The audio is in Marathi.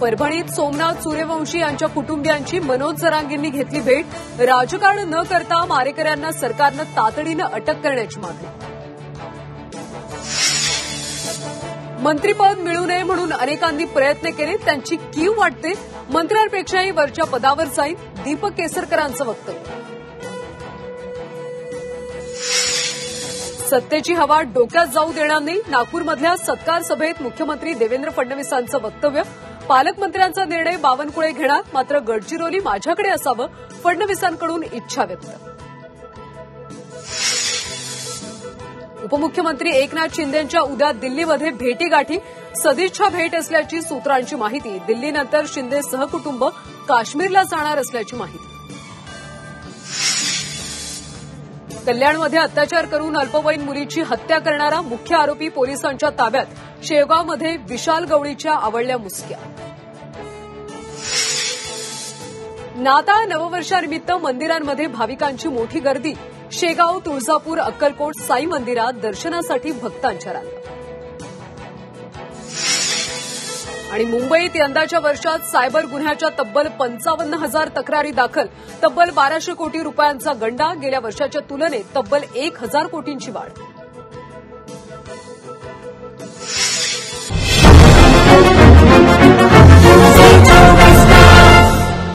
परभणीत सोमनाथ सूर्यवंशी यांच्या कुटुंबियांची मनोज जरांगेंनी घेतली भेट. राजकारण न करता मारेकऱ्यांना सरकारनं तातडीनं अटक करण्याची मागणी. मंत्रिपद मिळू नये म्हणून अनेकांनी प्रयत्न केले, त्यांची कीव वाटते. मंत्र्यांपेक्षाही वरच्या पदावर जाईल, दीपक केसरकरांचं वक्तव्य. सत्तेची हवा डोक्यात जाऊ देणार नाही, नागपूरमधल्या सत्कार सभेत मुख्यमंत्री देवेंद्र फडणवीसांचं वक्तव्य. पालकमंत्र्यांचा निर्णय बावनकुळे घेणार, मात्र गडचिरोली माझ्याकडे असावं, फडणवीसांकडून इच्छा व्यक्त. उपमुख्यमंत्री एकनाथ शिंदेंच्या उद्या दिल्लीमध्ये भेटीगाठी, सदिच्छा भेट असल्याची सूत्रांची माहिती. दिल्लीनंतर शिंदे सहकुटुंब काश्मीरला जाणार असल्याची माहिती. कल्याणमध्ये अत्याचार करून अल्पवयीन मुलीची हत्या करणारा मुख्य आरोपी पोलिसांच्या ताब्यात. शेवगावमध्ये विशाल गवळीच्या आवळल्या मुसक्या. नाताळ नववर्षानिमित्त मंदिरांमध्ये भाविकांची मोठी गर्दी. शेगाव, तुळजापूर, अक्कलकोट साई मंदिरात दर्शनासाठी भक्तांच्या रांगा. आणि मुंबईत यंदाच्या वर्षात सायबर गुन्ह्याच्या तब्बल 55,000 तक्रारी दाखल. तब्बल 1200 कोटी रुपयांचा गंडा. गेल्या वर्षाच्या तुलनेत तब्बल 1,000 कोटींची वाढ.